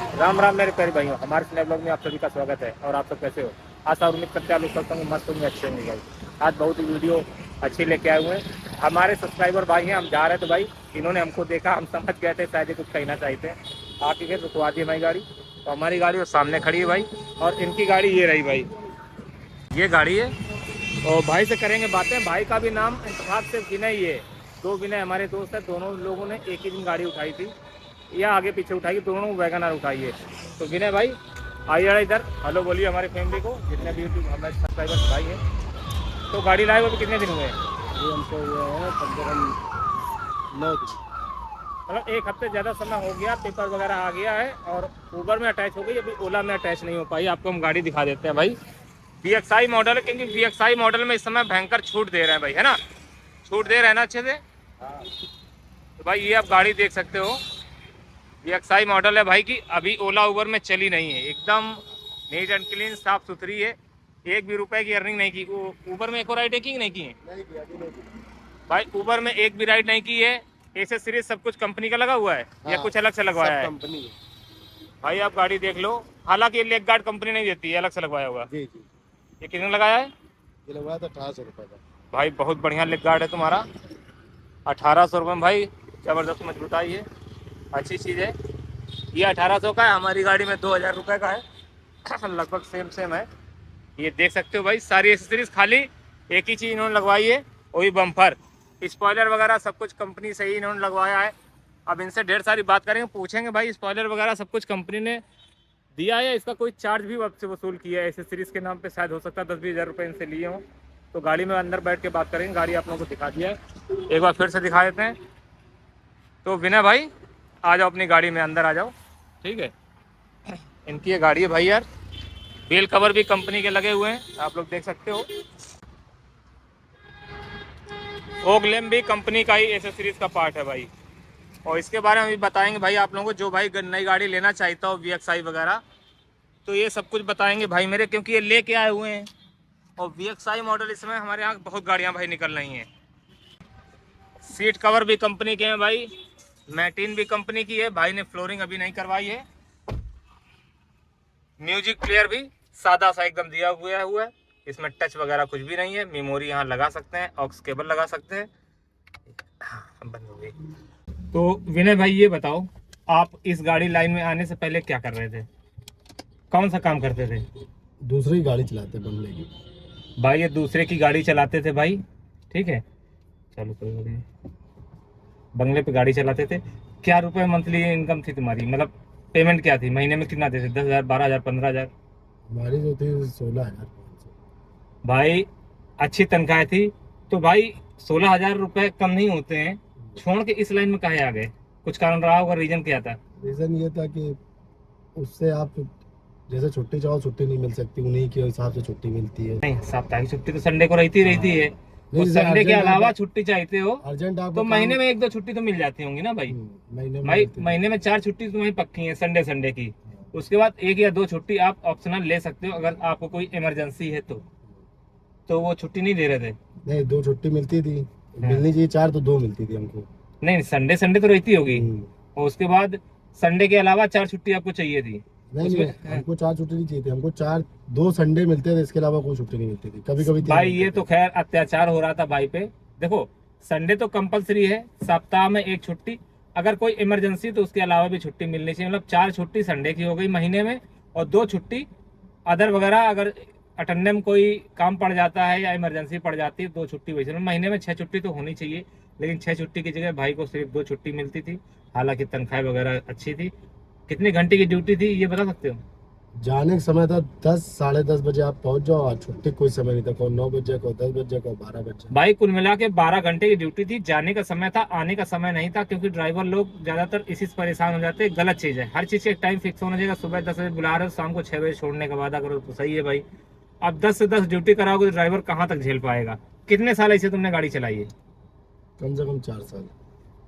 राम राम मेरे प्यारे भाइयों, हमारे स्नैप ब्लॉग में आप सभी का स्वागत है। और आप सब कैसे हो? आशा और उम्मीद करते हैं आप लोग सब होंगे, मस्त होंगे, अच्छे होंगे भाई। आज बहुत ही वीडियो अच्छी लेके आए हुए हैं। हमारे सब्सक्राइबर भाई हैं, हम जा रहे थे भाई, इन्होंने हमको देखा, हम समझ गए थे शायद ये कुछ कहना चाहते हैं। आके फिर रुकवा दी हमारी गाड़ी, तो हमारी गाड़ी वो सामने खड़ी है भाई, और इनकी गाड़ी ये रही भाई, ये गाड़ी है। और भाई से करेंगे बातें। भाई का भी नाम इंतखाब से विनय ही है। दो विनय हमारे दोस्त हैं, दोनों लोगों ने एक ही दिन गाड़ी उठाई थी, या आगे पीछे उठाई, दोनों वैगनआर उठाई है। तो विनय भाई आइए जरा इधर, हेलो बोलिए हमारी फैमिली को, जितने भी यूट्यूब हमारे सब्सक्राइबर्स भाई हैं। तो गाड़ी लाए हुए अभी कितने दिन हुए हैं? ये हमको हुआ है 15-9 दिन। मतलब एक हफ्ते ज़्यादा समय हो गया, पेपर वगैरह आ गया है और ऊबर में अटैच हो गई, अभी ओला में अटैच नहीं हो पाई। आपको हम गाड़ी दिखा देते हैं भाई। VXI मॉडल है, क्योंकि VXI मॉडल में इस समय भयंकर छूट दे रहे हैं भाई, है ना? छूट दे रहे हैं ना अच्छे से? हाँ, तो भाई ये आप गाड़ी देख सकते हो, VXI मॉडल है भाई की, अभी ओला उबर में चली नहीं है। एकदम नीट एंड क्लीन, साफ सुथरी है। एक भी रुपए की अर्निंग नहीं की। ऊबर में एक और राइड है की नहीं की है? नहीं किया, अभी नहीं किया। भाई ऊबर में एक भी राइड नहीं की है। एसेसरीज सब कुछ कंपनी का लगा हुआ है या हाँ, कुछ अलग से लगवाया सब है? कंपनी है। भाई आप गाड़ी देख लो। हालांकि ये लेग गार्ड कंपनी नहीं देती है, अलग से लगवाया होगा। जी जी, ये कितने लगाया है? ये लगवाया था 1800 रुपये का। भाई बहुत बढ़िया लेग गार्ड है तुम्हारा। 1800 रुपये में भाई, ज़बरदस्त मजबूताई है, अच्छी चीज़ है। ये 1800 का है, हमारी गाड़ी में 2000 रुपये का है। लगभग सेम सेम है। ये देख सकते हो भाई, सारी एसेसरीज, खाली एक ही चीज़ इन्होंने लगवाई है, वही बम्पर। स्पॉइलर वगैरह सब कुछ कंपनी से ही इन्होंने लगवाया है। अब इनसे ढेर सारी बात करेंगे, पूछेंगे भाई स्पॉइलर वगैरह सब कुछ कंपनी ने दिया है, इसका कोई चार्ज भी आपसे वसूल किया है एसेसरीज के नाम पे? शायद हो सकता है 10-20 हज़ार रुपये इनसे लिए हों। तो गाड़ी में अंदर बैठ के बात करेंगे। गाड़ी आप लोगों को दिखा दिया है, एक बार फिर से दिखा देते हैं। तो विनय भाई आ जाओ अपनी गाड़ी में, अंदर आ जाओ, ठीक है? इनकी ये गाड़ी है भाई यार, व्हील कवर भी कंपनी के लगे हुए हैं, आप लोग देख सकते हो। ओगलेम भी कंपनी का ही एसेसरीज का पार्ट है भाई। और इसके बारे में भी बताएंगे भाई आप लोगों को, जो भाई नई गाड़ी लेना चाहता हो VXI वगैरह, तो ये सब कुछ बताएंगे भाई मेरे, क्योंकि ये लेके आए हुए हैं। और VXI मॉडल इस समय हमारे यहाँ बहुत गाड़ियाँ भाई निकल रही हैं। सीट कवर भी कंपनी के हैं भाई, मैटिन भी कंपनी की है, भाई ने फ्लोरिंग अभी नहीं करवाई है। म्यूजिक प्लेयर भी सादा सा एकदम दिया हुआ है, इसमें टच वगैरह कुछ भी नहीं है। मेमोरी यहाँ लगा सकते हैं, ऑक्स केबल लगा सकते हैं। हाँ, बंद हो गई। तो विनय भाई ये बताओ, आप इस गाड़ी लाइन में आने से पहले क्या कर रहे थे? कौन सा काम करते थे? दूसरी गाड़ी चलाते बंगले की। भाई ये दूसरे की गाड़ी चलाते थे भाई, ठीक है? चलो कोई बात नहीं। बंगले पे गाड़ी चलाते थे। क्या रुपए मंथली इनकम थी तुम्हारी? मतलब पेमेंट क्या थी? महीने में कितना देते? 10,000, 12,000, 15,000? हमारी जो थी 16,500। भाई अच्छी तनख्वाह थी। तो भाई 16,000 रुपये कम नहीं होते हैं। छोड़ के इस लाइन में काहे आ गए? कुछ कारण रहा होगा, रीजन क्या था? रीज़न ये था कि उससे आप जैसे छुट्टी चाहो छुट्टी नहीं मिल सकती, उन्हीं के हिसाब से छुट्टी मिलती है। नहीं, साप्ताहिक छुट्टी तो संडे को रहती है। नहीं, और जैसे संडे के अर्जेंट अलावा छुट्टी चाहते हो अर्जेंट आपको तो काम। महीने में 1-2 छुट्टी तो मिल जाती होंगी ना भाई? महीने में भाई मिलती है। महीने में 4 छुट्टी तुम्हें पक्की है, संडे संडे की। उसके बाद 1 या 2 छुट्टी आप ऑप्शनल ले सकते हो, अगर आपको कोई इमरजेंसी है तो वो छुट्टी नहीं दे रहे थे? नहीं, 2 छुट्टी मिलती थी, मिलनी चाहिए 4, तो 2 मिलती थी हमको। नहीं, संडे संडे तो रहती होगी। हम्म। और उसके बाद संडे के अलावा 4 छुट्टी आपको चाहिए थी नहीं उसमें? नहीं, हमको 4 छुट्टी नहीं चाहिए थी, हमको 2 संडे मिलते थे, इसके अलावा कोई छुट्टी नहीं मिलती थी। कभी कभी 3 भाई मिलते ये थे। तो खैर अत्याचार हो रहा था भाई पे। देखो, संडे तो कंपलसरी है, सप्ताह में 1 छुट्टी। अगर कोई इमरजेंसी तो उसके अलावा भी छुट्टी मिलनी चाहिए। मतलब 4 छुट्टी संडे की हो गई महीने में, और 2 छुट्टी अदर वगैरह, अगर अटेंडेंस में कोई काम पड़ जाता है या इमरजेंसी पड़ जाती है, 2 छुट्टी वैसे महीने में 6 छुट्टी तो होनी चाहिए। लेकिन 6 छुट्टी की जगह भाई को सिर्फ 2 छुट्टी मिलती थी। हालांकि तनख्वाह वगैरह अच्छी थी। कितने घंटे की ड्यूटी थी ये बता सकते हो? जाने का समय था 10, साढ़े 10 बजे आप पहुंच जाओ, और छुट्टी कोई समय नहीं था, को 9 बजे को 10 बजे को 12 बजे। भाई कुल मिला के 12 घंटे की ड्यूटी थी। जाने का समय था, आने का समय नहीं था, क्योंकि ड्राइवर लोग ज्यादातर इसी से परेशान हो जाते हैं। गलत चीज है, हर चीज एक टाइम फिक्स होना चाहिए। सुबह 10 बजे बुला रहे हो, शाम को 6 बजे छोड़ने का वादा करो तो सही है भाई। अब 10 से 10 ड्यूटी कराओगे तो ड्राइवर कहाँ तक झेल पाएगा? कितने साल ऐसे तुमने गाड़ी चलाई है? कम से कम 4 साल।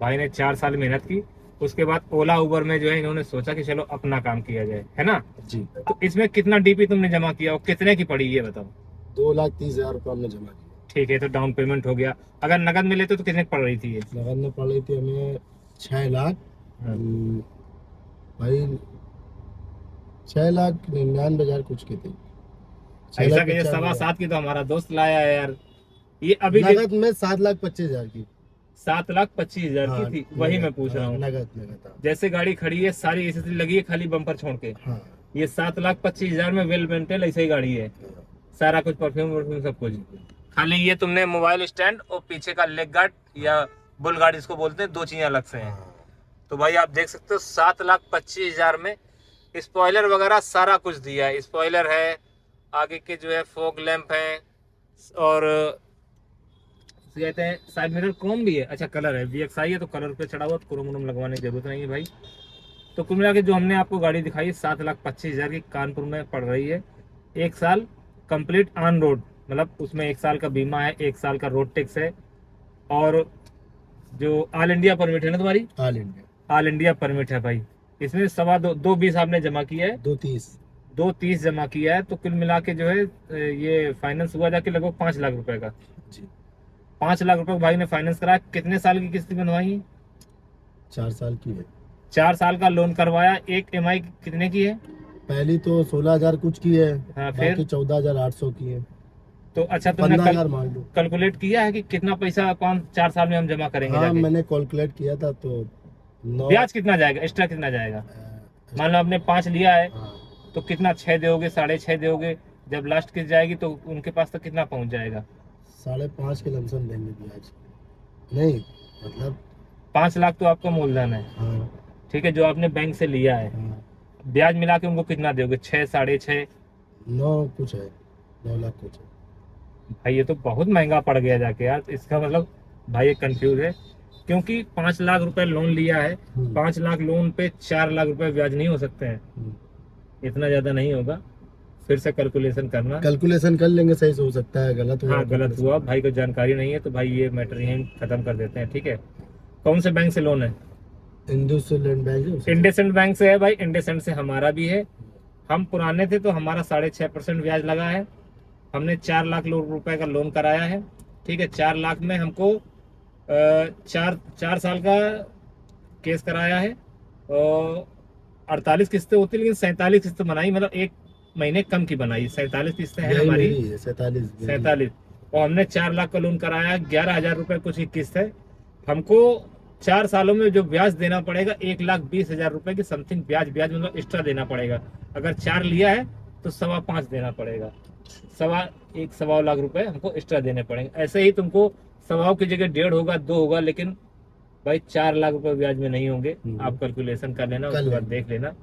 भाई ने 4 साल मेहनत की। उसके बाद ओला उबर में जो है इन्होंने सोचा कि चलो अपना काम किया जाए, है ना? जी। तो इसमें कितना डीपी तुमने जमा किया और कितने की पड़ी ये बताओ? 2,30,000 रुपये हमने जमा किया। ठीक है, तो डाउन पेमेंट हो गया। अगर नगद में लेते तो कितने की पड़ रही थी ये? नगद में पड़ रही थी हमें 6 लाख। भाई 6,99,000 कुछ की थी। ऐसा कहिए 7.25 की तो हमारा दोस्त लाया है यार। ये अभी नगद में 7,25,000 की। 7,25,000 की हाँ थी, वही मैं नगद, पूछ रहा हाँ, हूँ। नगद नगद, हाँ। जैसे गाड़ी खड़ी है सारी एसेसरी लगी है खाली बम्पर छोड़ के, हाँ ये 7,25,000 में वेल मेंटेन ऐसे ही गाड़ी है, हाँ। सारा कुछ परफ्यूम वर्फ्यूम सब कुछ। खाली ये तुमने मोबाइल स्टैंड और पीछे का लेग गार्ड या बुल गार्ड इसको बोलते हैं, दो चीजें अलग से हैं। हाँ। तो भाई आप देख सकते हो 7,25,000 में स्पॉइलर वगैरह सारा कुछ दिया है। स्पॉइलर है, आगे के जो है फॉग लैंप है, और कहते हैं साइड मिरर क्रोम भी है। अच्छा कलर है, VXI है तो कलर पे चढ़ा हुआ, तो क्रोम व्रोम लगवाने की जरूरत नहीं है भाई। तो कुल मिला के जो हमने आपको गाड़ी दिखाई 7,25,000 की कानपुर में पड़ रही है। 1 साल कंप्लीट ऑन रोड, मतलब उसमें 1 साल का बीमा है, 1 साल का रोड टैक्स है, और जो ऑल इंडिया परमिट है ना तुम्हारी, all India all India permit है भाई। इसमें 2.20 आपने जमा किया है, 230। 2.30 जमा किया है, तो कुल मिला के जो है ये फाइनेंस हुआ जाके लगभग 5 लाख रुपए का। जी 5 लाख रुपए भाई ने फाइनेंस कराया। कितने साल की किस्त बनवाई है? 4 साल की है। 4 साल का लोन करवाया। एक EMI कितने की है? पहली तो 16,000 कुछ की है। हाँ फिर बाकी 14,800 की है। तो अच्छा तुमने 15,000 मान लो। कैलकुलेट किया है कि कितना पैसा 4 साल में हम जमा करेंगे हाँ जाके? मैंने कैलकुलेट किया था तो 9। ब्याज कितना जाएगा, एक्स्ट्रा कितना जाएगा? मान लो आपने 5 लिया है हाँ, तो कितना, 6 दोगे, 6.5 दोगे, जब लास्ट किस्त जाएगी तो उनके पास तक कितना पहुंच जाएगा? 5.5 के लमसम देंगे ब्याज। नहीं मतलब 5 लाख तो आपका मूलधन है, हाँ ठीक है, जो आपने बैंक से लिया है। हाँ। ब्याज मिला के उनको कितना दोगे? 6, 6.5? 9 कुछ है, 9 लाख कुछ है। भाई ये तो बहुत महंगा पड़ गया जाके यार। इसका मतलब भाई ये कंफ्यूज है, क्योंकि 5 लाख रुपए लोन लिया है। 5 लाख लोन पे 4 लाख रुपए ब्याज नहीं हो सकते हैं, इतना ज्यादा नहीं होगा। फिर से कैलकुलेशन करना। कैलकुलेशन कर लेंगे, सही से हो सकता है, गलत हुआ हाँ गलत हुआ, भाई को जानकारी नहीं है तो भाई ये मैटर यहीं खत्म कर देते हैं, ठीक है। कौन से बैंक से लोन है? इंडसइंड बैंक है, उसी से। इंडसइंड बैंक से है भाई। इंडसइंड से हमारा भी है। हम पुराने थे तो हमारा 6.5% ब्याज लगा है। हमने 4 लाख रुपए का लोन कराया है, ठीक है। 4 लाख में हमको 4 साल का केस कराया है, और 48 किस्तें होती, लेकिन 47 किस्तें बनाई, मतलब एक महीने कम की बनाई। 47 किस्तें हैं यही हमारी, मेरी है, 47 मेरी। 47। और हमने 4 लाख का लोन कराया, 11,000 रुपए कुछ ही किस्त है। हमको 4 सालों में जो ब्याज देना पड़ेगा 1,20,000 रुपए की समथिंग ब्याज मतलब एक्स्ट्रा देना पड़ेगा। अगर 4 लिया है तो 5.25 देना पड़ेगा, 1.25 लाख रुपए हमको एक्स्ट्रा देने पड़ेंगे। ऐसे ही तुमको 1.25 की जगह 1.5 होगा, 2 होगा, लेकिन भाई 4 लाख रुपए ब्याज में नहीं होंगे। आप कैलकुलेशन कर लेना, उसके बाद देख लेना।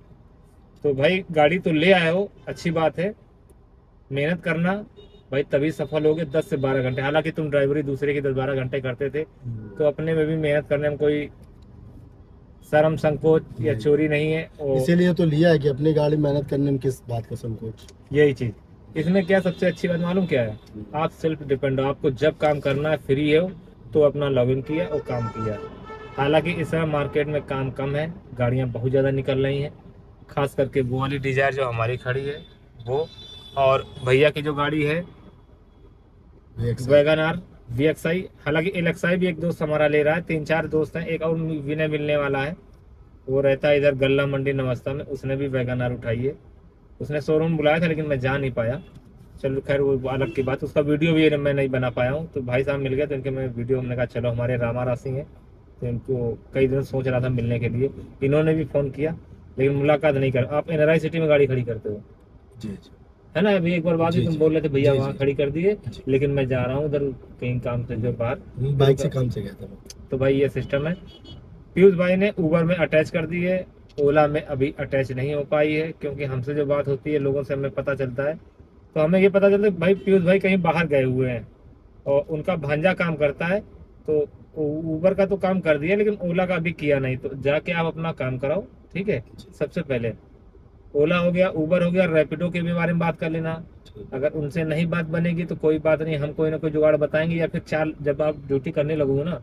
तो भाई गाड़ी तो ले आए हो, अच्छी बात है, मेहनत करना भाई, तभी सफल होगे। 10 से 12 घंटे, हालांकि तुम ड्राइवरी दूसरे की 10-12 घंटे करते थे, तो अपने में भी मेहनत करने में कोई शर्म संकोच या चोरी नहीं है। और इसीलिए तो लिया है कि अपनी गाड़ी मेहनत करने में किस बात का संकोच। यही चीज इसमें क्या सबसे अच्छी बात मालूम क्या है? आप सेल्फ डिपेंड हो। आपको जब काम करना है, फ्री हो तो अपना लॉगिन किया और काम किया। हालांकि इस समय मार्केट में काम कम है, गाड़ियां बहुत ज़्यादा निकल रही हैं, खास करके वो वाली डिजायर जो हमारी खड़ी है वो, और भैया की जो गाड़ी है वैगन आर VXI। हालांकि LXI भी एक दोस्त हमारा ले रहा है, 3-4 दोस्त हैं। एक और विनय मिलने वाला है, वो रहता है इधर गल्ला मंडी नवस्था में, उसने भी वैगन आर उठाई है। उसने शोरूम बुलाया था लेकिन मैं जा नहीं पाया। चलो खैर वो अलग की बात, उसका वीडियो भी मैं नहीं बना पाया हूँ। तो भाई साहब मिल गए तो इनके मैं वीडियो, हमने कहा चलो, हमारे रामा राशि हैं तो इनको कई दिन सोच रहा था मिलने के लिए। इन्होंने भी फ़ोन किया लेकिन मुलाकात नहीं कर। आप NRI सिटी में गाड़ी खड़ी करते हो जी जी, है ना? अभी एक बार बात जी, ही तुम जी, बोल रहे थे भैया जी, वहाँ जी, खड़ी कर दिए, जी। लेकिन मैं जा रहा हूँ उधर कहीं काम से जो बाहर, बाइक से काम से गया था मैं। तो भाई ये सिस्टम है। पीयूष भाई ने उबर में अटैच कर दी है, ओला में अभी अटैच नहीं हो पाई है, क्योंकि हमसे जो बात होती है लोगों से हमें पता चलता है, तो हमें ये पता चलता है भाई पीयूष भाई कहीं बाहर गए हुए हैं, और उनका भांजा काम करता है। तो उबर का तो काम कर दिया लेकिन ओला का अभी किया नहीं, तो जाके आप अपना काम कराओ, ठीक है। सबसे पहले ओला हो गया, उबर हो गया, रैपिडो के भी बारे में बात कर लेना। अगर उनसे नहीं बात बनेगी तो कोई बात नहीं, हम कोई ना कोई जुगाड़ बताएंगे, या फिर 4 जब आप ड्यूटी करने लगोगे ना,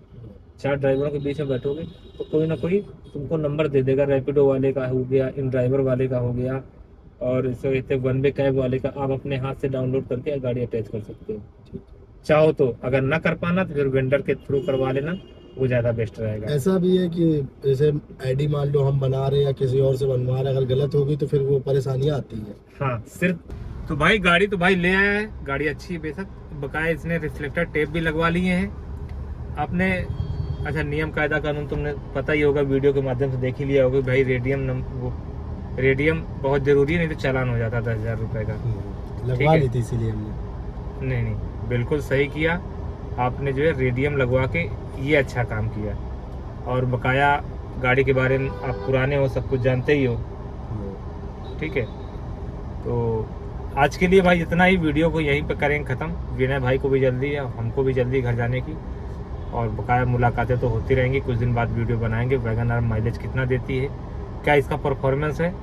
4 ड्राइवरों के बीच में बैठोगे तो कोई ना कोई तुमको नंबर दे देगा। रैपिडो वाले का हो गया, इन ड्राइवर वाले का हो गया, और इसे कहते हैं वन वे कैब वाले का। आप अपने हाथ से डाउनलोड करके गाड़ी अटैच कर सकते हो, चाहो तो। अगर ना कर पाना तो फिर वेंडर के थ्रू करवा लेना, वो ज़्यादा बेस्ट रहेगा। ऐसा भी है कि जैसे आईडी मान लो हम बना रहे हैं या किसी और से बनवा रहे हैं, अगर गलत होगी तो फिर वो परेशानियां आती है। हाँ सिर्फ तो भाई गाड़ी तो भाई ले आया है, गाड़ी अच्छी है बेशक, बकाया इसने रिफ्लेक्टर टेप भी लगवा लिए हैं आपने। अच्छा नियम कायदा कानून तुमने पता ही होगा, वीडियो के माध्यम से देख ही लिया होगा भाई। वो रेडियम बहुत ज़रूरी है, नहीं तो चालान हो जाता 10,000 रुपये का। लगवा ली थी इसीलिए हमने। नहीं बिल्कुल सही किया आपने, जो है रेडियम लगवा के ये अच्छा काम किया। और बकाया गाड़ी के बारे में आप पुराने हो, सब कुछ जानते ही हो, ठीक है। तो आज के लिए भाई इतना ही, वीडियो को यहीं पे करेंगे ख़त्म। विनय भाई को भी जल्दी है, हमको भी जल्दी घर जाने की, और बकाया मुलाकातें तो होती रहेंगी। कुछ दिन बाद वीडियो बनाएंगे वैगन आर माइलेज कितना देती है, क्या इसका परफॉर्मेंस है।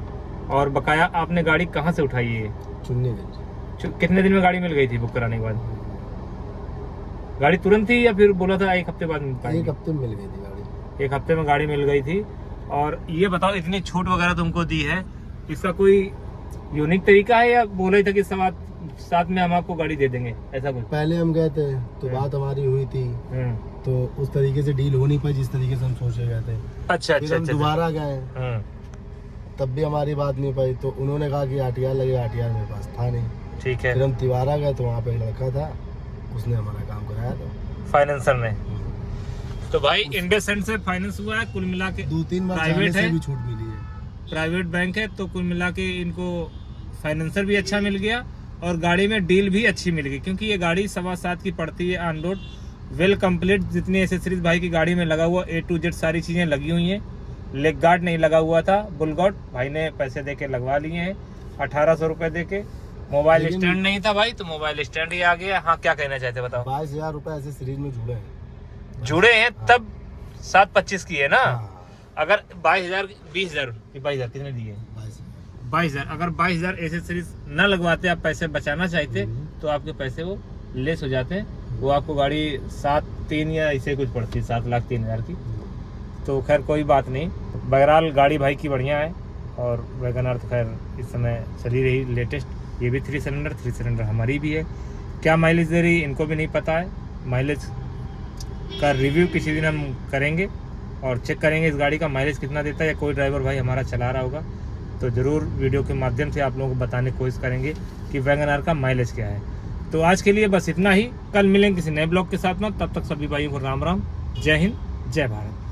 और बकाया आपने गाड़ी कहाँ से उठाई है? चुन्नीगंज। कितने दिन में गाड़ी मिल गई थी बुक कराने के बाद? गाड़ी तुरंत थी या फिर बोला था 1 हफ्ते बाद मिल पाएगी? 1 हफ्ते में मिल गई थी गाड़ी। 1 हफ्ते में गाड़ी मिल गई थी। और ये बताओ इतनी छूट वगैरह तुमको दी है, इसका कोई यूनिक तरीका है या बोला ही था कि साथ में हम आपको गाड़ी दे देंगे, ऐसा कुछ? पहले हम गए थे तो बात हमारी हुई थी, तो उस तरीके से डील हो नहीं पाई जिस तरीके से हम सोचे गए थे। अच्छा फिर हम दोबारा गए, तब भी हमारी बात नहीं पाई, तो उन्होंने कहा कि आरटीआर लगेगा, आरटीआर मेरे पास था नहीं। ठीक है। फिर हम तिवारा गए तो वहाँ पे एक लड़का था, उसने हमारा काम कराया था, फाइनेंसर ने। तो भाई इंडसइंड से फाइनेंस हुआ है, कुल मिला के 2-3 बार प्राइवेट से है, भी छूट मिली है, प्राइवेट बैंक है, तो कुल मिला के इनको फाइनेंसर भी अच्छा मिल गया और गाड़ी में डील भी अच्छी मिल गई। क्योंकि ये गाड़ी 7.25 की पड़ती है ऑन रोड, वेल कंप्लीट, जितनी एसेसरीज भाई की गाड़ी में लगा हुआ A to Z सारी चीज़ें लगी हुई हैं। लेग गार्ड नहीं लगा हुआ था, बुल गार्ड भाई ने पैसे दे के लगवा लिए हैं 1800 रुपये दे के। मोबाइल स्टैंड नहीं था भाई, तो मोबाइल स्टैंड ही आ गया। हाँ क्या कहना चाहते बताओ? 22,000 रुपए ऐसे सीरीज में जुड़े हैं तब 725 की है ना। हाँ। अगर 22,000 22,000 कितने दिए? 22,000। अगर 22,000 एसेसरीज न लगवाते, आप पैसे बचाना चाहते, तो आपके पैसे वो लेस हो जाते हैं। वो आपको गाड़ी 7-3 या ऐसे कुछ पड़ती है, 7,03,000 की। तो खैर कोई बात नहीं, बहरहाल गाड़ी भाई की बढ़िया है। और वैगन आर तो खैर इस समय चली रही लेटेस्ट, ये भी 3 सिलेंडर हमारी भी है। क्या माइलेज दे रही इनको भी नहीं पता है। माइलेज का रिव्यू किसी दिन हम करेंगे और चेक करेंगे इस गाड़ी का माइलेज कितना देता है, या कोई ड्राइवर भाई हमारा चला रहा होगा तो ज़रूर वीडियो के माध्यम से आप लोगों को बताने की कोशिश करेंगे कि वैगन आर का माइलेज क्या है। तो आज के लिए बस इतना ही, कल मिलेंगे किसी नए ब्लॉग के साथ में। तब तक सभी भाइयों को राम राम, जय हिंद, जय भारत।